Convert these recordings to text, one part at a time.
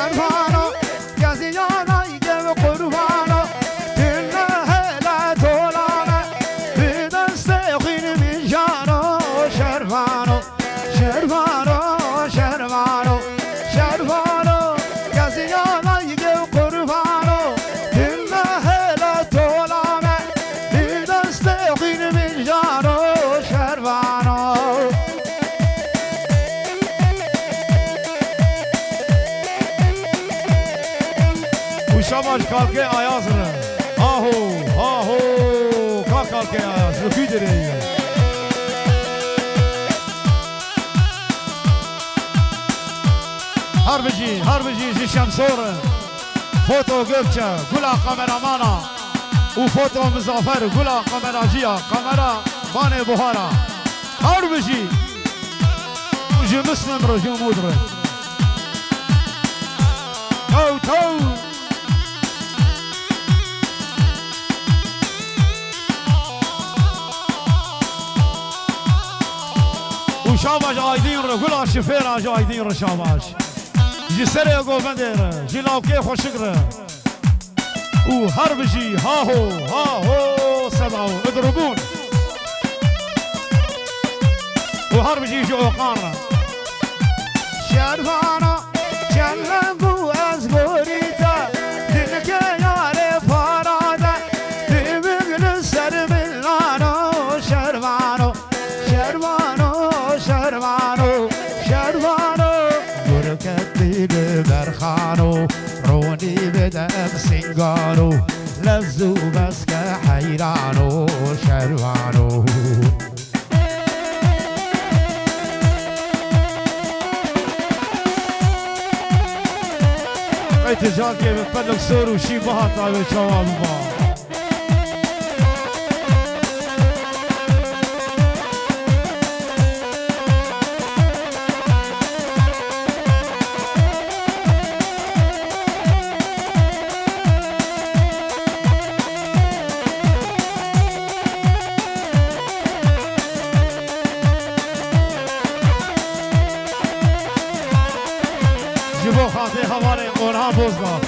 شرفانو گزیانا ایگه و قربانو دلنا هلا تولانا به دست خین من جانو شرفانو شرفانو شرفانو شرفانو گزیانا ایگه و قربانو دلنا هلا تولانا به دست خین من جانو شرفانو شاباش کالکه آیاز را آهو کالکه آیاز رفی داره هر بجی جی شمسور فوتو گفچه گلا کامرامانا و فوتو مزافر گلا کامراجیا کامرا بانه بوهارا هر بجی جو مسلم رو جو مود رو تو شاباش آیدین رو گلا شفیر آج آیدین رو شاباش جی سره گوفندر جی لاوکه خوشگر او هر بجی هاهو صداو ادربون و هر بجی جو اوقان شرفانا جلبو از گوریتا دلکه یاره پارادا دیمگل سر ملانو شرفانو شرمانو شرمانو برکتی برخانو رونی بدم سنگارو لفظو بس که حیرانو شرمانو قیت جان که بپلک سورو شی بها تاوی چواب با جبو خاطر حواله اونها بوزدار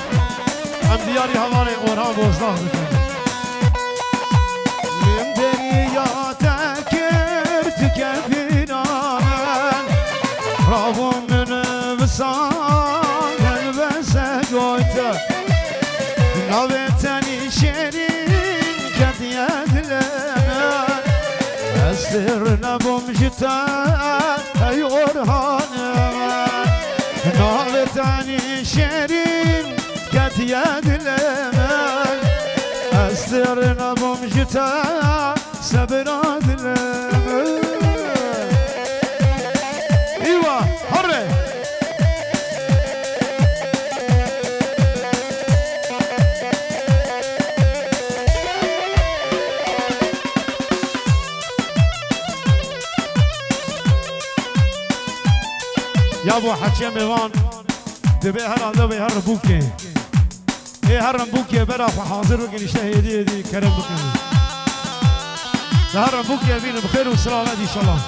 هم دیاری حواله اونها بوزدار من دریا تکرد که بینامن راو من بسان البسه گویتا نویتنی شیرین کدید لمن استر نبوم جتا ای اورهانم نالتاني شيرين كات يا دلمن استرنا بمجتا سبنا دلمن ايوه هري يا ابو حكيم ايوان دبي هر دبي هر بوكي ايه هر بوكي برا حاضر بكن اشتهي دي كرم بكن هر بوكي بين بخير وسلامه ان شاء الله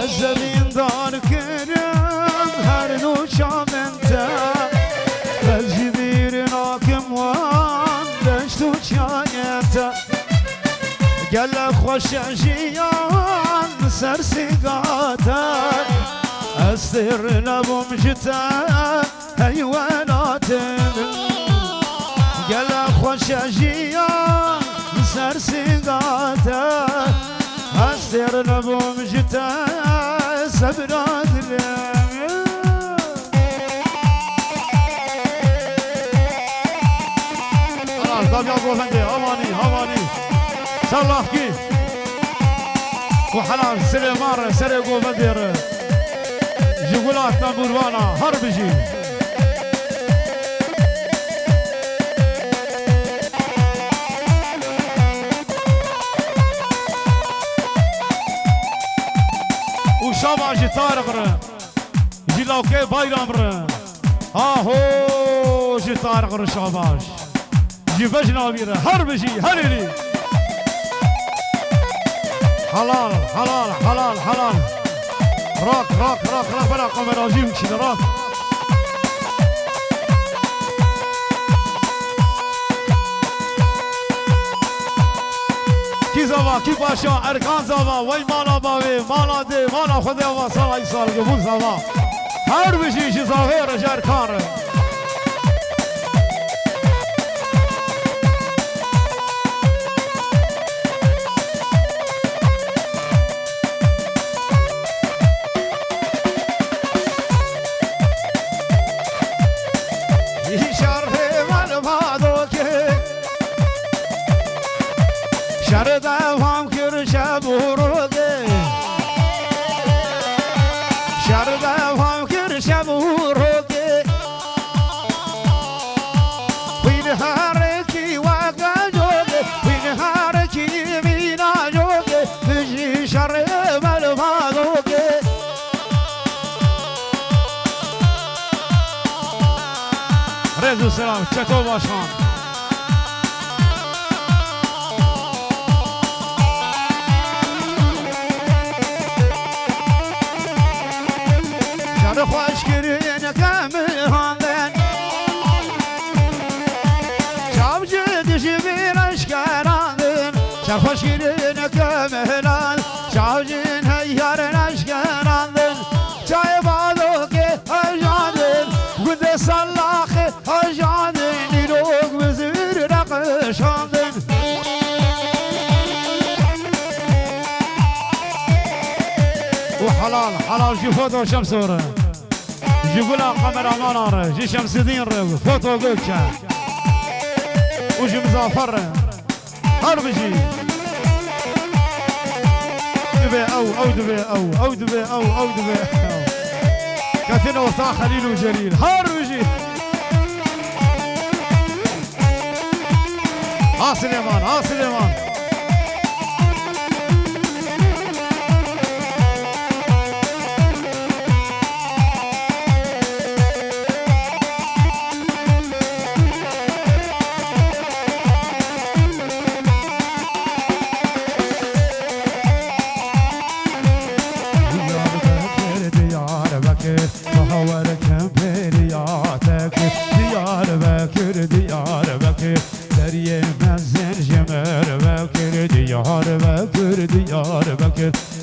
الزمين دار كرم هر نوشام انت الجبير ناكم وان دشتو شاينت قال خوش جيان سرسقاتا استر نبوم جتا حيوانات قال خوش جيان سرسقاتا استر نبوم جتا سبرات خلاص يا ابو هواني صلاح كيف وحلال سليمان سرقو بدر جغلات نمبروانا هربجي وشابع جتار غرا جلاوكي بايرام غرا هو جتار غرا شاباش جبجنا بيرا هربجي هريري حلال حلال حلال حلال راك راك راك راك بلا قمر أجيب كذا راك کی زوا کی باشا ارکان زوا وای مالا باوی مالا ده مالا خدا و سال سال قبول زوا هر بشی چی زاهر جرکان شردم کر شب روزه شردم کر شب روزه وین هر کی واقع جوگه وین هر کی مینا جوگه بجی شر ملمادوگه رضا سلام چطور باشان خوش کرین کامل هاندن شب جدش بیرش کراندن شب خوش کرین کاملان شب جن هیارنش کراندن چای بادو که اجادن گود سلاخ اجادن نیروگ وزیر نقشاندن وحلال حلال جي فوتو شمسورة جيقولها قمر أمانة جي شمس الدين فوتو قلتشا وجي مزافر هربجي دبي أو دبي أو دبي أو دبي كاتنا وثاق خليل وجليل هربجي سليمان سليمان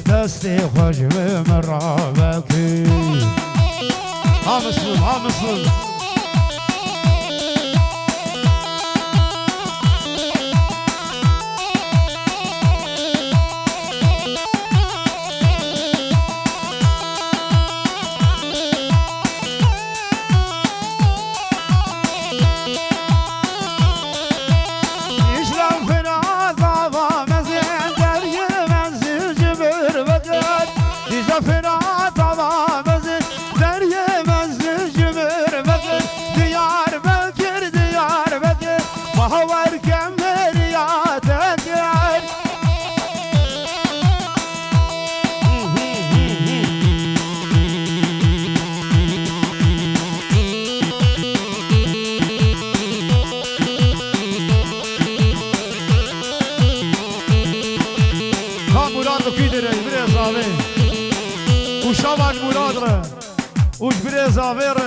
دستی خوش به مرابکی ها مسلم وش بري زافير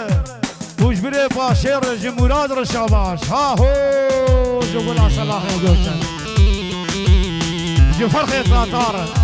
وش بري باشير جي مراد رشاباش ها هو جولا صلاح وقوتن جي فرخي طاطار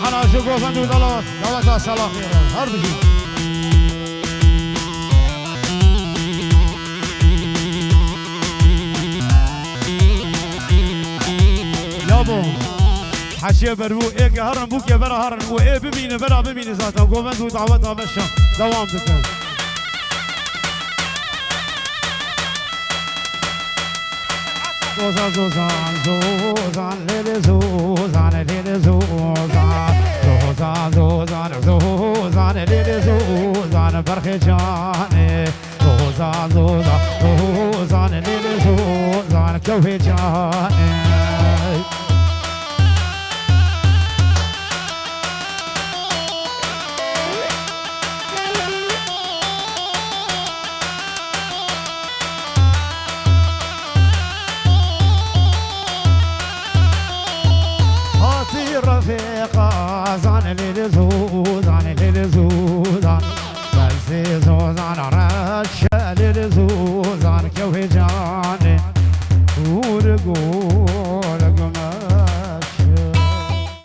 حلال شكو فندو دلوت دوتا صلاح هربجي يابو حشيه برو ايه هرن بوك يا برا هرن و ايه بمين برا بمين ذاتا قومن دو دعوتها بشا devam dikin. Zozan zozan zozan lele zozan lele zozan zozan zozan zozan lele zozan barxe cane zozan zozan zozan lele zozan kevhe cane